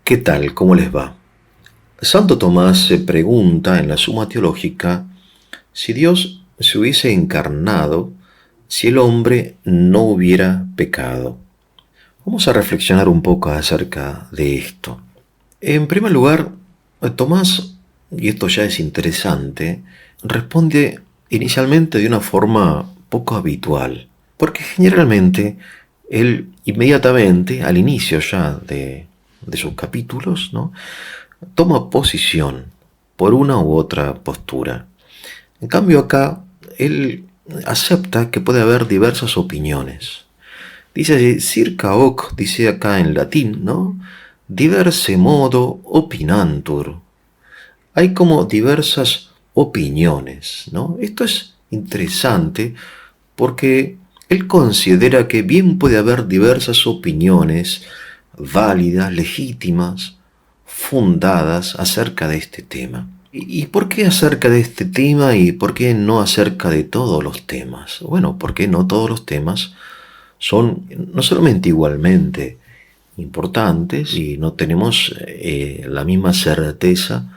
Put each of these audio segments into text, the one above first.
¿Qué tal? ¿Cómo les va? Santo Tomás se pregunta en la Suma Teológica si Dios se hubiese encarnado si el hombre no hubiera pecado. Vamos a reflexionar un poco acerca de esto. En primer lugar, Tomás, y esto ya es interesante, responde inicialmente de una forma poco habitual, porque generalmente él inmediatamente, al inicio ya de sus capítulos, ¿no?, toma posición por una u otra postura. En cambio acá, él acepta que puede haber diversas opiniones. Dice circa hoc, dice acá en latín, ¿no? Diverse modo opinantur. Hay como diversas opiniones, ¿no? Esto es interesante porque él considera que bien puede haber diversas opiniones válidas, legítimas, fundadas acerca de este tema. ¿Y por qué acerca de este tema y por qué no acerca de todos los temas? Bueno, porque no todos los temas son no solamente igualmente importantes y no tenemos la misma certeza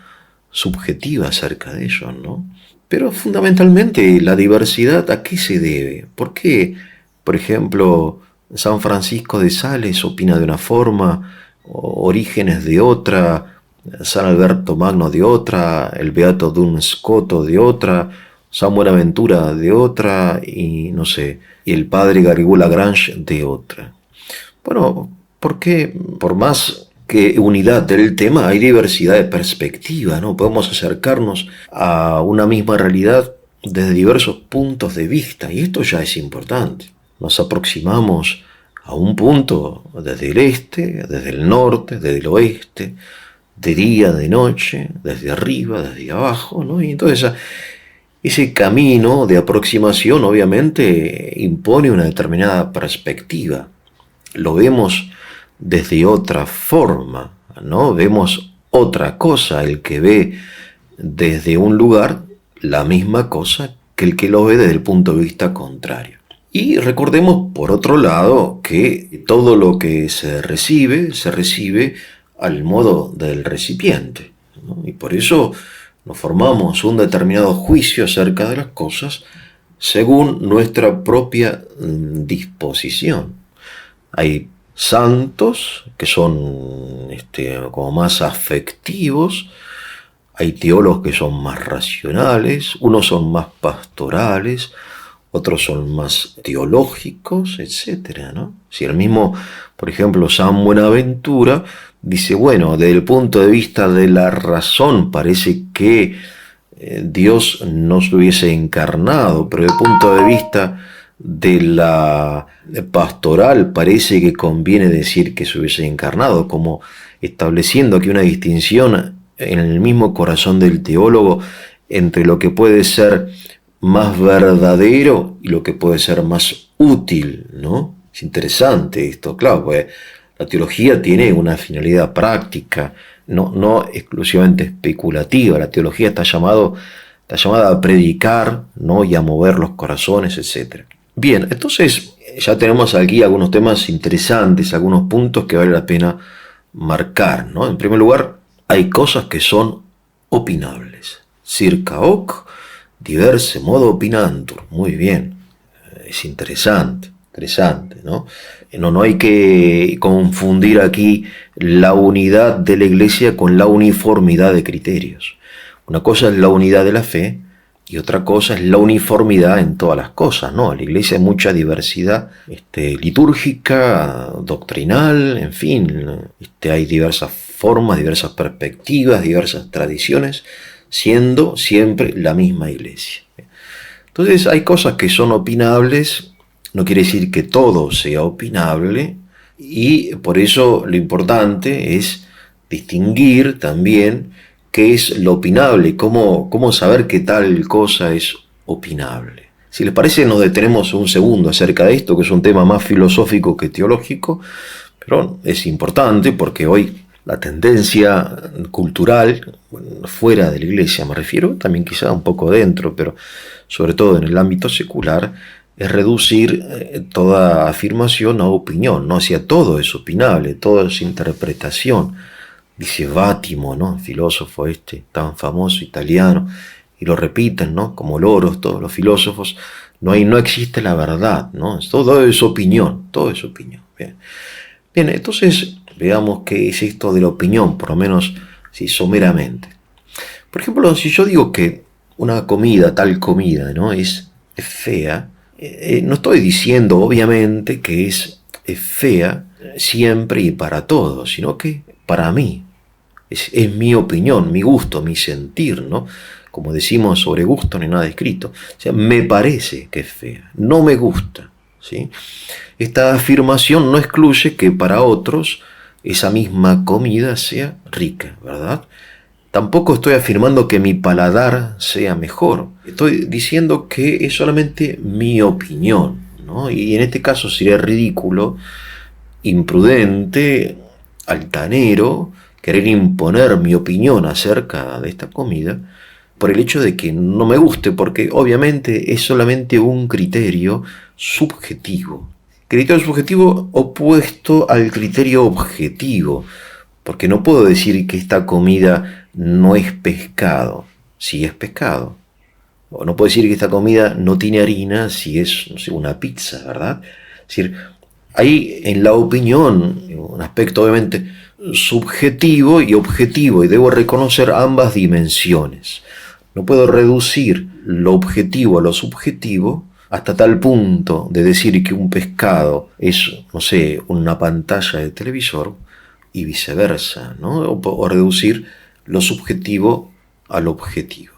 subjetiva acerca de ellos, ¿no? Pero fundamentalmente la diversidad, ¿a qué se debe? ¿Por qué, por ejemplo, San Francisco de Sales opina de una forma, Orígenes de otra, San Alberto Magno de otra, el Beato Duns Scoto de otra, San Buenaventura de otra y no sé, y el padre Garrigou Lagrange de otra? Bueno, porque por más que unidad del tema hay diversidad de perspectiva, ¿no? Podemos acercarnos a una misma realidad desde diversos puntos de vista y esto ya es importante. Nos aproximamos a un punto desde el este, desde el norte, desde el oeste, de día, de noche, desde arriba, desde abajo, ¿no? Y entonces ese camino de aproximación obviamente impone una determinada perspectiva. Lo vemos desde otra forma, ¿no? Vemos otra cosa, el que ve desde un lugar la misma cosa que el que lo ve desde el punto de vista contrario. Y recordemos, por otro lado, que todo lo que se recibe al modo del recipiente, ¿no? Y por eso nos formamos un determinado juicio acerca de las cosas según nuestra propia disposición. Hay santos que son como más afectivos, hay teólogos que son más racionales, unos son más pastorales, otros son más teológicos, etcétera, ¿no? Si el mismo, por ejemplo, San Buenaventura dice, bueno, desde el punto de vista de la razón parece que Dios no se hubiese encarnado, pero desde el punto de vista de la pastoral parece que conviene decir que se hubiese encarnado, como estableciendo aquí una distinción en el mismo corazón del teólogo entre lo que puede ser más verdadero y lo que puede ser más útil, ¿no? Es interesante esto, claro, pues la teología tiene una finalidad práctica, no exclusivamente especulativa. La teología está llamada a predicar, ¿no?, y a mover los corazones, etc. Bien, entonces ya tenemos aquí algunos temas interesantes, algunos puntos que vale la pena marcar, ¿no? En primer lugar, hay cosas que son opinables. Circa hoc, diverse modo opinantur. Muy bien, es interesante, ¿no? No hay que confundir aquí la unidad de la Iglesia con la uniformidad de criterios. Una cosa es la unidad de la fe y otra cosa es la uniformidad en todas las cosas, ¿no? En la Iglesia hay mucha diversidad litúrgica, doctrinal, en fin, hay diversas formas, diversas perspectivas, diversas tradiciones, siendo siempre la misma Iglesia. Entonces hay cosas que son opinables, no quiere decir que todo sea opinable, y por eso lo importante es distinguir también qué es lo opinable, cómo saber qué tal cosa es opinable. Si les parece, nos detenemos un segundo acerca de esto, que es un tema más filosófico que teológico, pero es importante porque hoy la tendencia cultural, fuera de la Iglesia me refiero, también quizá un poco dentro, pero sobre todo en el ámbito secular, es reducir toda afirmación a opinión, ¿no? O sea, todo es opinable, todo es interpretación, Dice Vattimo, ¿no? El filósofo tan famoso italiano, y lo repiten, ¿no? Como loros todos los filósofos, no existe la verdad, ¿no? Todo es opinión, todo es opinión. Bien, bien, entonces veamos qué es esto de la opinión, por lo menos si someramente. Por ejemplo, si yo digo que una comida, tal comida, ¿no? es fea, no estoy diciendo obviamente que es fea siempre y para todos, sino que para mí. Es mi opinión, mi gusto, mi sentir, ¿no? Como decimos, sobre gusto no hay nada escrito. O sea, me parece que es fea, no me gusta, ¿sí? Esta afirmación no excluye que para otros esa misma comida sea rica, ¿verdad? Tampoco estoy afirmando que mi paladar sea mejor. Estoy diciendo que es solamente mi opinión, ¿no? Y en este caso sería ridículo, imprudente, altanero, querer imponer mi opinión acerca de esta comida por el hecho de que no me guste, porque obviamente es solamente un criterio subjetivo. Criterio subjetivo opuesto al criterio objetivo, porque no puedo decir que esta comida no es pescado, si es pescado. O no puedo decir que esta comida no tiene harina si es, no sé, una pizza, ¿verdad? Es decir, hay en la opinión un aspecto obviamente subjetivo y objetivo, y debo reconocer ambas dimensiones. No puedo reducir lo objetivo a lo subjetivo hasta tal punto de decir que un pescado es, no sé, una pantalla de televisor y viceversa, ¿no? O reducir lo subjetivo al objetivo.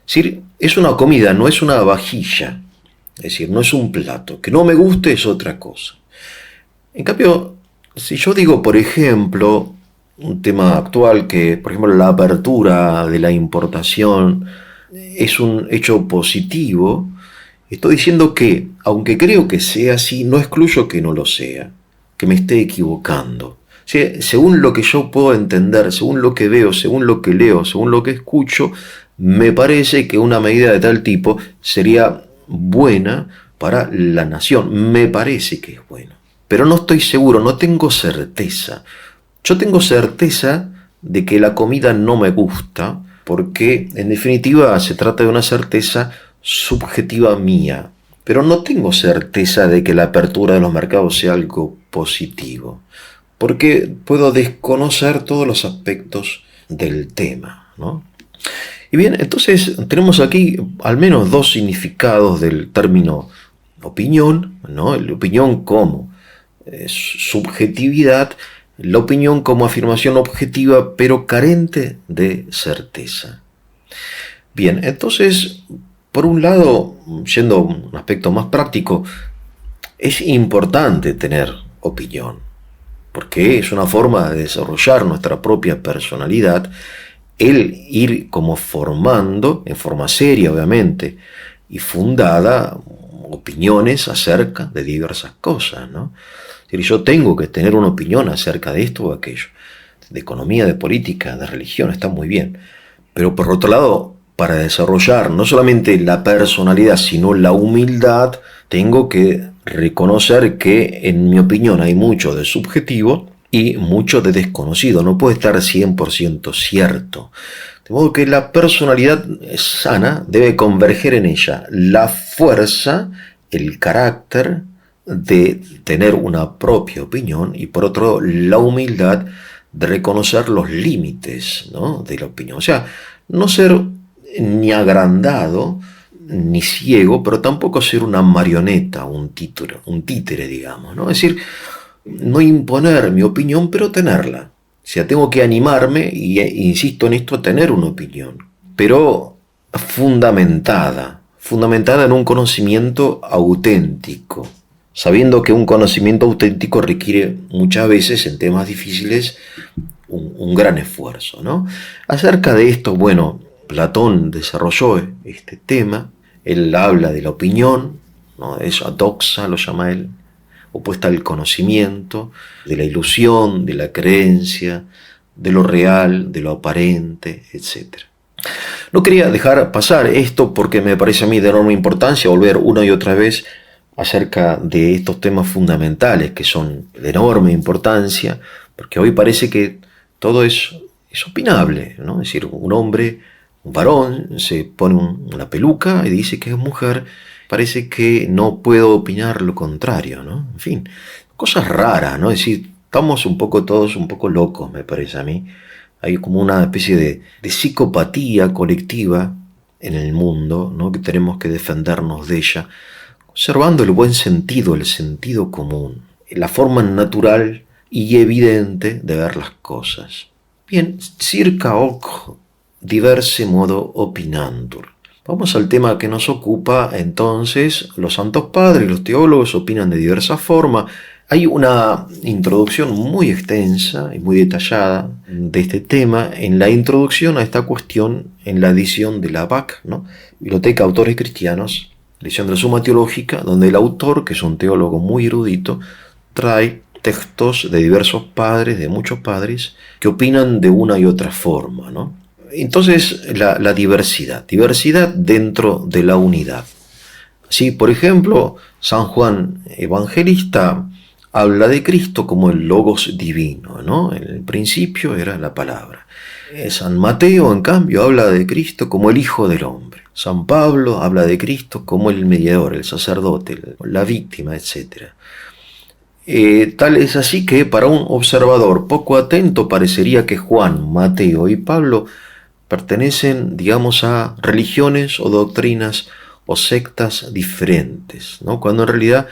Es decir, es una comida, no es una vajilla, es decir, no es un plato. Que no me guste es otra cosa. En cambio, si yo digo, por ejemplo, un tema actual que, por ejemplo, la apertura de la importación es un hecho positivo, estoy diciendo que, aunque creo que sea así, no excluyo que no lo sea, que me esté equivocando. O sea, según lo que yo puedo entender, según lo que veo, según lo que leo, según lo que escucho, me parece que una medida de tal tipo sería buena para la nación. Me parece que es buena. Pero no estoy seguro, no tengo certeza. Yo tengo certeza de que la comida no me gusta, porque en definitiva se trata de una certeza subjetiva mía. Pero no tengo certeza de que la apertura de los mercados sea algo positivo, porque puedo desconocer todos los aspectos del tema, ¿no? Y bien, entonces tenemos aquí al menos dos significados del término opinión, ¿no? La opinión como subjetividad, la opinión como afirmación objetiva pero carente de certeza. Bien, entonces, por un lado, yendo a un aspecto más práctico, es importante tener opinión, porque es una forma de desarrollar nuestra propia personalidad, el ir como formando, en forma seria obviamente, y fundada, opiniones acerca de diversas cosas, ¿no? Es decir, yo tengo que tener una opinión acerca de esto o aquello, de economía, de política, de religión, está muy bien. Pero por otro lado, para desarrollar no solamente la personalidad, sino la humildad, tengo que reconocer que en mi opinión hay mucho de subjetivo y mucho de desconocido, no puede estar 100% cierto. De modo que la personalidad sana debe converger en ella la fuerza, el carácter de tener una propia opinión y por otro la humildad de reconocer los límites, ¿no?, de la opinión. O sea, no ser ni agrandado ni ciego, pero tampoco ser una marioneta, un títere, digamos, ¿no? Es decir, no imponer mi opinión, pero tenerla. O sea, tengo que animarme, y insisto en esto, a tener una opinión, pero fundamentada en un conocimiento auténtico, sabiendo que un conocimiento auténtico requiere muchas veces, en temas difíciles, un gran esfuerzo, ¿no? Acerca de esto, bueno, Platón desarrolló este tema. Él habla de la opinión, ¿no? Eso, doxa lo llama él, opuesta al conocimiento, de la ilusión, de la creencia, de lo real, de lo aparente, etc. No quería dejar pasar esto porque me parece a mí de enorme importancia volver una y otra vez acerca de estos temas fundamentales que son de enorme importancia, porque hoy parece que todo es es opinable, ¿no? Es decir, un hombre, un varón, se pone una peluca y dice que es mujer, parece que no puedo opinar lo contrario, ¿no? En fin, cosas raras, ¿no? Es decir, estamos un poco todos un poco locos, me parece a mí. Hay como una especie de psicopatía colectiva en el mundo, ¿no? Que tenemos que defendernos de ella, observando el buen sentido, el sentido común, la forma natural y evidente de ver las cosas. Bien, circa hoc diverse modo opinantur. Vamos al tema que nos ocupa entonces. Los santos padres, los teólogos opinan de diversa forma. Hay una introducción muy extensa y muy detallada de este tema en la introducción a esta cuestión en la edición de la BAC, ¿no? Biblioteca Autores Cristianos, edición de la Suma Teológica, donde el autor, que es un teólogo muy erudito, trae textos de diversos padres, de muchos padres, que opinan de una y otra forma, ¿no? Entonces, la diversidad dentro de la unidad. Sí, por ejemplo, San Juan Evangelista habla de Cristo como el Logos divino, ¿no? En el principio era la palabra. San Mateo, en cambio, habla de Cristo como el Hijo del Hombre. San Pablo habla de Cristo como el mediador, el sacerdote, la víctima, etc. Tal es así que para un observador poco atento parecería que Juan, Mateo y Pablo pertenecen, digamos, a religiones o doctrinas o sectas diferentes, ¿no? Cuando en realidad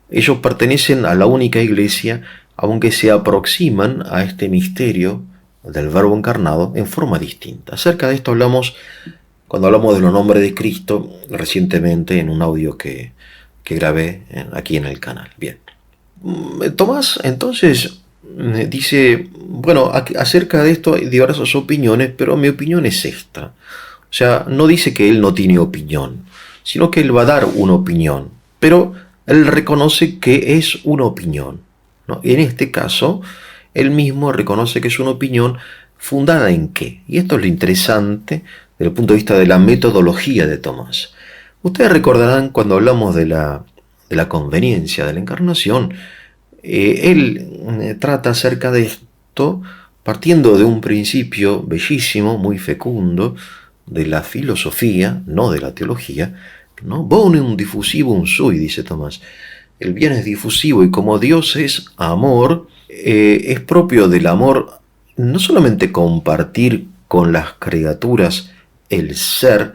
ellos pertenecen a la única iglesia, aunque se aproximan a este misterio del Verbo encarnado en forma distinta. Acerca de esto hablamos cuando hablamos de los nombres de Cristo recientemente en un audio que grabé aquí en el canal. Bien. Tomás entonces dice, bueno, acerca de esto hay diversas opiniones, pero mi opinión es esta. O sea, no dice que él no tiene opinión, sino que él va a dar una opinión, pero él reconoce que es una opinión, ¿no? Y en este caso, él mismo reconoce que es una opinión fundada en qué. Y esto es lo interesante desde el punto de vista de la metodología de Tomás. Ustedes recordarán cuando hablamos de la conveniencia de la encarnación, él trata acerca de esto partiendo de un principio bellísimo, muy fecundo, de la filosofía, no de la teología, ¿no? Bonum diffusivum sui, dice Tomás. El bien es difusivo y como Dios es amor, es propio del amor no solamente compartir con las criaturas el ser,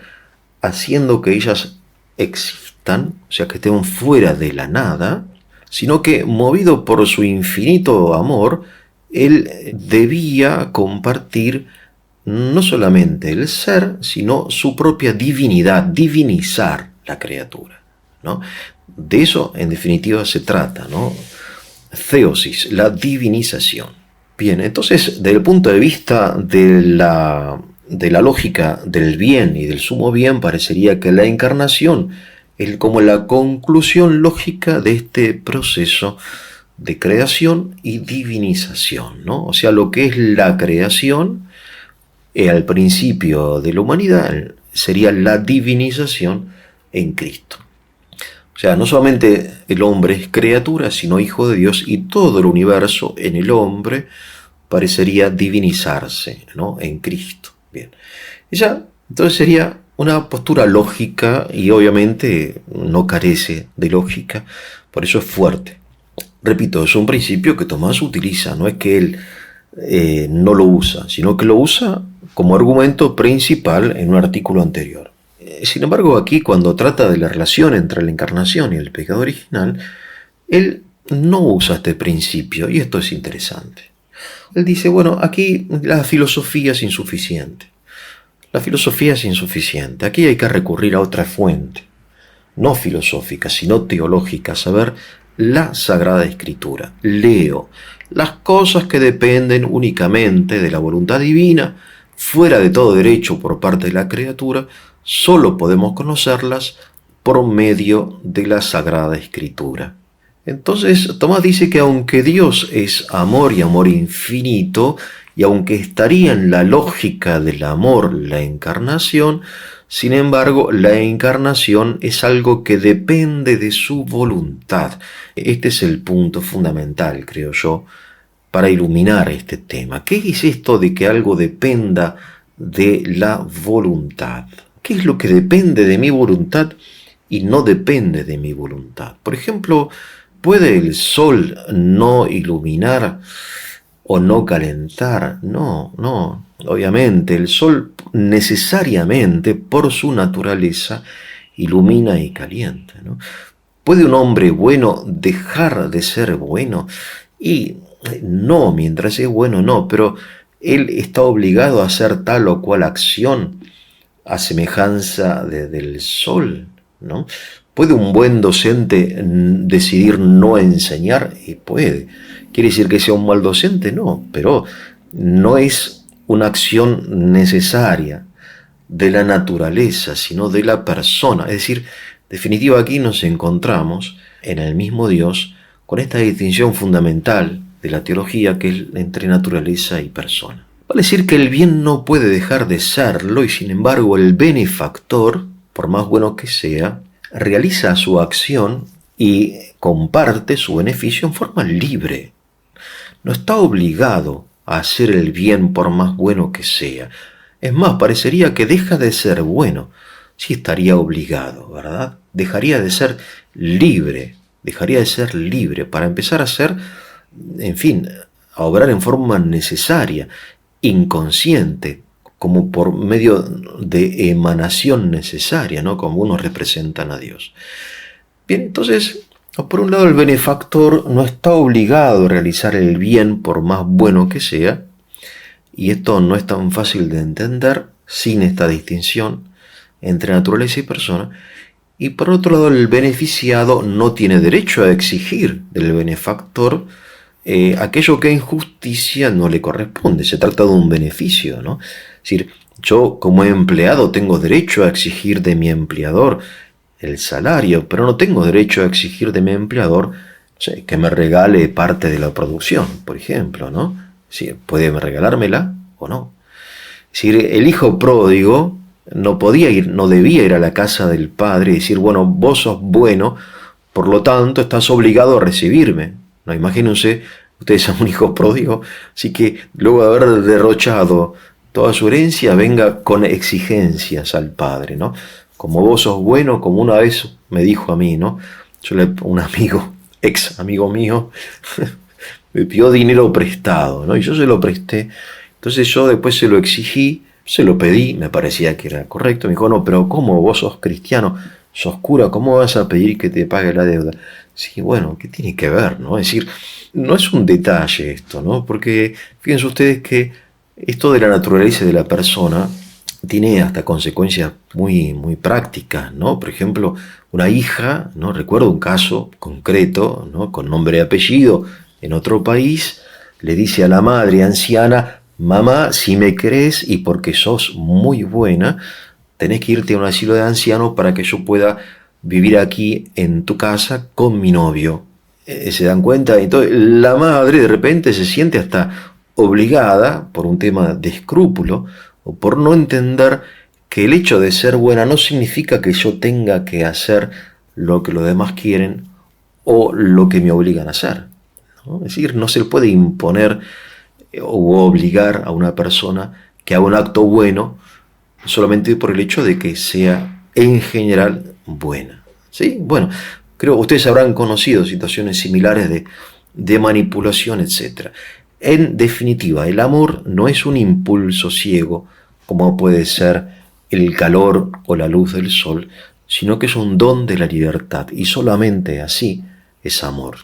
haciendo que ellas existan, o sea, que estén fuera de la nada, sino que movido por su infinito amor, él debía compartir no solamente el ser, sino su propia divinidad, divinizar la criatura, ¿no? De eso, en definitiva, se trata, ¿no? Theosis, la divinización. Bien, entonces, desde el punto de vista de la lógica del bien y del sumo bien, parecería que la encarnación es como la conclusión lógica de este proceso de creación y divinización, ¿no? O sea, lo que es la creación al principio de la humanidad sería la divinización en Cristo. O sea, no solamente el hombre es criatura, sino hijo de Dios, y todo el universo en el hombre parecería divinizarse, ¿no? En Cristo. Bien. Ella entonces sería una postura lógica y obviamente no carece de lógica, por eso es fuerte. Repito, es un principio que Tomás utiliza, no es que él no lo usa, sino que lo usa como argumento principal en un artículo anterior. Sin embargo, aquí cuando trata de la relación entre la encarnación y el pecado original, él no usa este principio, y esto es interesante. Él dice, bueno, aquí la filosofía es insuficiente. La filosofía es insuficiente. Aquí hay que recurrir a otra fuente, no filosófica, sino teológica, a saber, la Sagrada Escritura. Leo las cosas que dependen únicamente de la voluntad divina, fuera de todo derecho por parte de la criatura, solo podemos conocerlas por medio de la Sagrada Escritura. Entonces, Tomás dice que aunque Dios es amor y amor infinito, y aunque estaría en la lógica del amor la encarnación, sin embargo, la encarnación es algo que depende de su voluntad. Este es el punto fundamental, creo yo, para iluminar este tema. ¿Qué es esto de que algo dependa de la voluntad? ¿Qué es lo que depende de mi voluntad y no depende de mi voluntad? Por ejemplo, ¿puede el sol no iluminar o no calentar? No, no. Obviamente, el sol necesariamente, por su naturaleza, ilumina y calienta, ¿no? ¿Puede un hombre bueno dejar de ser bueno? Y no, mientras es bueno, no, pero él está obligado a hacer tal o cual acción a semejanza del sol, ¿no? ¿Puede un buen docente decidir no enseñar? Y puede. ¿Quiere decir que sea un mal docente? No, pero no es una acción necesaria de la naturaleza, sino de la persona. Es decir, en definitiva aquí nos encontramos en el mismo Dios con esta distinción fundamental de la teología que es entre naturaleza y persona. Vale decir que el bien no puede dejar de serlo y sin embargo el benefactor, por más bueno que sea, realiza su acción y comparte su beneficio en forma libre. No está obligado a hacer el bien por más bueno que sea. Es más, parecería que deja de ser bueno. Sí estaría obligado, ¿verdad? Dejaría de ser libre para empezar a ser, en fin, a obrar en forma necesaria, inconsciente, como por medio de emanación necesaria, ¿no? Como unos representan a Dios. Bien, entonces, por un lado el benefactor no está obligado a realizar el bien por más bueno que sea, y esto no es tan fácil de entender sin esta distinción entre naturaleza y persona. Y por otro lado, el beneficiado no tiene derecho a exigir del benefactor aquello que en justicia no le corresponde. Se trata de un beneficio, ¿no? Es decir, yo como empleado tengo derecho a exigir de mi empleador el salario, pero no tengo derecho a exigir de mi empleador, no sé, que me regale parte de la producción, por ejemplo, ¿no? Sí, puede regalármela o no. Es decir, el hijo pródigo no podía ir, no debía ir a la casa del padre y decir, bueno, vos sos bueno, por lo tanto estás obligado a recibirme. No, imagínense, ustedes son un hijo pródigo, así que luego de haber derrochado toda su herencia, venga con exigencias al padre, ¿no? Como vos sos bueno, como una vez me dijo a mí, ¿no? Un amigo, ex amigo mío, me pidió dinero prestado, ¿no? Y yo se lo presté. Entonces yo después se lo exigí, se lo pedí, me parecía que era correcto. Me dijo, no, pero ¿cómo? Vos sos cristiano, sos cura, ¿cómo vas a pedir que te pague la deuda? Sí, bueno, ¿qué tiene que ver, no? Es decir, no es un detalle esto, ¿no? Porque fíjense ustedes que esto de la naturaleza de la persona tiene hasta consecuencias muy, muy prácticas, ¿no? Por ejemplo, una hija, ¿no? Recuerdo un caso concreto, ¿no? Con nombre y apellido, en otro país, le dice a la madre anciana, mamá, si me querés y porque sos muy buena, tenés que irte a un asilo de ancianos para que yo pueda vivir aquí en tu casa con mi novio. ¿Se dan cuenta? Entonces la madre de repente se siente hasta obligada, por un tema de escrúpulo, o por no entender que el hecho de ser buena no significa que yo tenga que hacer lo que los demás quieren o lo que me obligan a hacer, ¿no? Es decir, no se le puede imponer o obligar a una persona que haga un acto bueno solamente por el hecho de que sea en general buena, ¿sí? Bueno, creo que ustedes habrán conocido situaciones similares de manipulación, etc. En definitiva, el amor no es un impulso ciego, como puede ser el calor o la luz del sol, sino que es un don de la libertad, y solamente así es amor.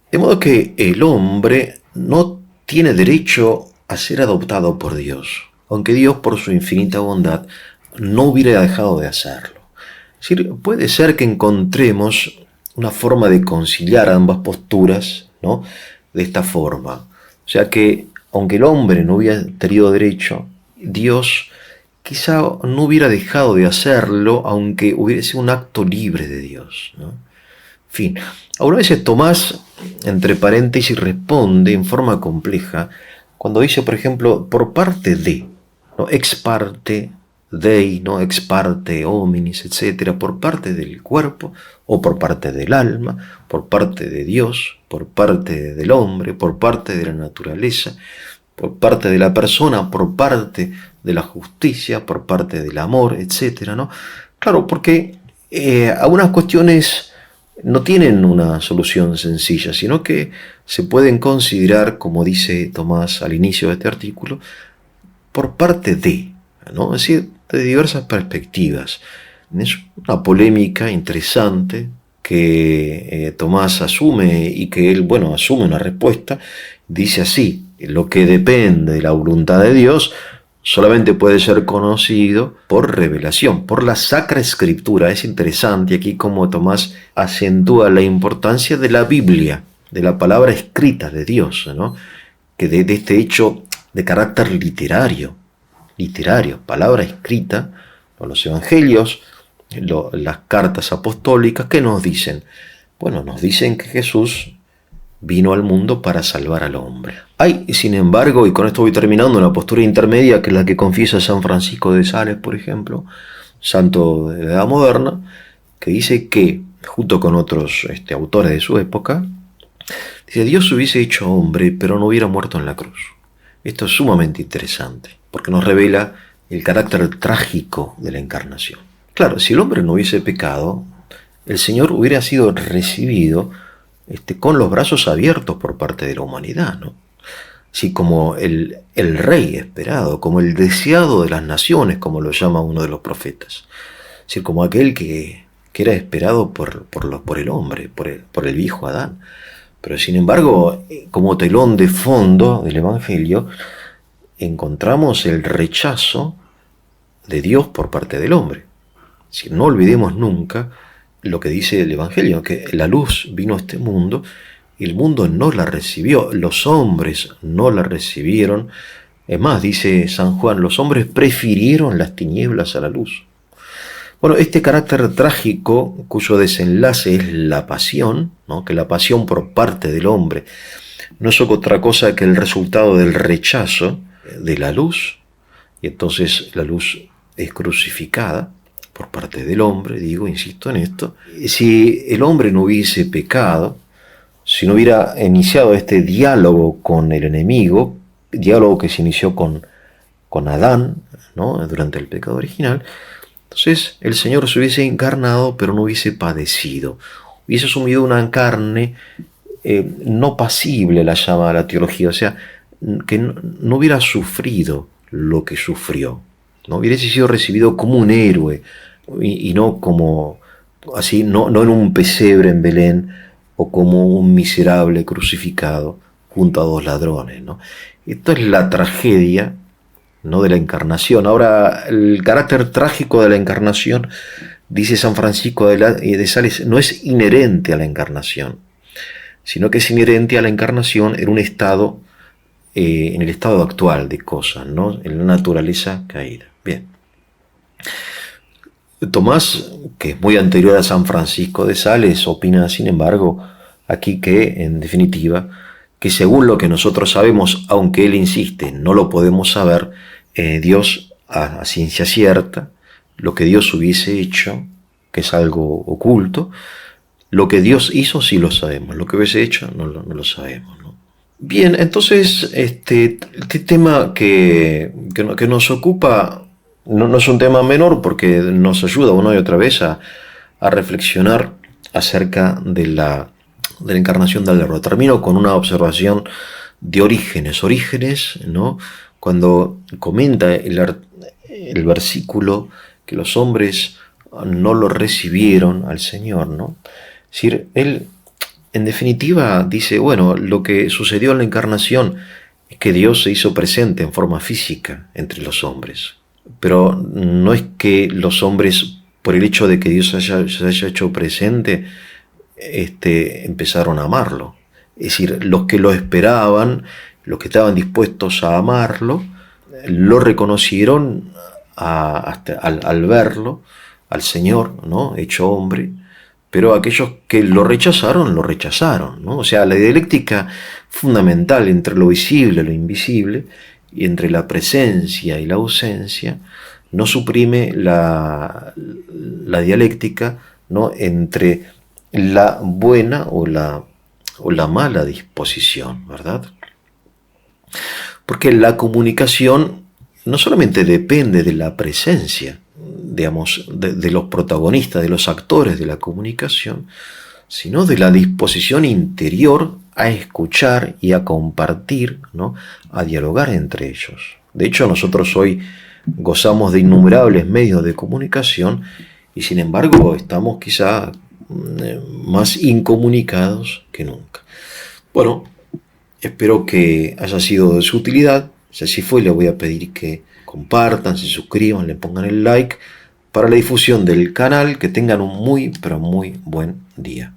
De modo que el hombre no tiene derecho a ser adoptado por Dios, aunque Dios por su infinita bondad no hubiera dejado de hacerlo. Es decir, puede ser que encontremos una forma de conciliar ambas posturas, ¿no? De esta forma. O sea que, aunque el hombre no hubiera tenido derecho, Dios quizá no hubiera dejado de hacerlo, aunque hubiera sido un acto libre de Dios, ¿no? En fin, algunas veces Tomás, entre paréntesis, responde en forma compleja cuando dice, por ejemplo, por parte de, ¿no? Ex parte dei, ¿no? Ex parte hominis, etc., por parte del cuerpo, o por parte del alma, por parte de Dios, por parte del hombre, por parte de la naturaleza, por parte de la persona, por parte de la justicia, por parte del amor, etcétera, ¿no? Claro, porque algunas cuestiones no tienen una solución sencilla, sino que se pueden considerar, como dice Tomás al inicio de este artículo, por parte de, ¿no? Es decir, de diversas perspectivas. Es una polémica interesante que Tomás asume y que él, bueno, asume una respuesta. Dice así: lo que depende de la voluntad de Dios solamente puede ser conocido por revelación, por la Sacra Escritura. Es interesante aquí cómo Tomás acentúa la importancia de la Biblia, de la palabra escrita de Dios, ¿no? Que de este hecho de carácter literario, palabra escrita, los evangelios, las cartas apostólicas, ¿qué nos dicen? Bueno, nos dicen que Jesús vino al mundo para salvar al hombre. Hay, sin embargo, y con esto voy terminando, una postura intermedia que es la que confiesa San Francisco de Sales, por ejemplo, santo de la Edad Moderna, que dice que, junto con otros autores de su época, dice: Dios se hubiese hecho hombre, pero no hubiera muerto en la cruz. Esto es sumamente interesante, porque nos revela el carácter trágico de la encarnación. Claro, si el hombre no hubiese pecado, el Señor hubiera sido recibido con los brazos abiertos por parte de la humanidad, ¿no? Así como el rey esperado, como el deseado de las naciones, como lo llama uno de los profetas. Es decir, como aquel que era esperado por el hombre, por el viejo Adán. Pero sin embargo, como telón de fondo del Evangelio, encontramos el rechazo de Dios por parte del hombre. Es decir, no olvidemos nunca lo que dice el Evangelio, que la luz vino a este mundo y el mundo no la recibió, los hombres no la recibieron. Es más, dice San Juan, los hombres prefirieron las tinieblas a la luz. Bueno, este carácter trágico, cuyo desenlace es la pasión, ¿no? Que la pasión por parte del hombre no es otra cosa que el resultado del rechazo de la luz, y entonces la luz es crucificada por parte del hombre, insisto en esto. Si el hombre no hubiese pecado, si no hubiera iniciado este diálogo con el enemigo, diálogo que se inició con Adán, ¿no? Durante el pecado original, entonces el Señor se hubiese encarnado, pero no hubiese padecido, hubiese asumido una carne no pasible, la llama la teología, o sea, que no hubiera sufrido lo que sufrió, no hubiese sido recibido como un héroe y no como así, no en un pesebre en Belén o como un miserable crucificado junto a dos ladrones, ¿no? Esto es la tragedia, ¿no?, de la encarnación. Ahora, el carácter trágico de la encarnación, dice San Francisco de Sales, no es inherente a la encarnación, sino que es inherente a la encarnación en un estado, en el estado actual de cosas, ¿no?, en la naturaleza caída. Bien. Tomás, que es muy anterior a San Francisco de Sales, opina, sin embargo, aquí que, en definitiva, que según lo que nosotros sabemos, aunque él insiste, no lo podemos saber, Dios, a ciencia cierta, lo que Dios hubiese hecho, que es algo oculto, lo que Dios hizo sí lo sabemos, lo que hubiese hecho no lo sabemos, ¿no? Bien, entonces este tema que nos ocupa no es un tema menor, porque nos ayuda una y otra vez a reflexionar acerca de la encarnación del Verbo. Termino con una observación de Orígenes, ¿no?, cuando comenta el versículo que los hombres no lo recibieron al Señor, ¿no? Es decir, él en definitiva dice, bueno, lo que sucedió en la encarnación es que Dios se hizo presente en forma física entre los hombres, pero no es que los hombres, por el hecho de que Dios se haya hecho presente, empezaron a amarlo. Es decir, los que lo esperaban, los que estaban dispuestos a amarlo, lo reconocieron al verlo, al Señor, ¿no?, hecho hombre, pero aquellos que lo rechazaron, ¿no? O sea, la dialéctica fundamental entre lo visible y lo invisible, y entre la presencia y la ausencia, no suprime la dialéctica, ¿no?, entre la buena o la o la mala disposición, ¿verdad? Porque la comunicación no solamente depende de la presencia, digamos, de los protagonistas, de los actores de la comunicación, sino de la disposición interior a escuchar y a compartir, ¿no? A dialogar entre ellos. De hecho, nosotros hoy gozamos de innumerables medios de comunicación y sin embargo estamos quizá más incomunicados que nunca. Bueno, espero que haya sido de su utilidad. Si así fue, le voy a pedir que compartan, se suscriban, le pongan el like para la difusión del canal. Que tengan un muy, pero muy buen día.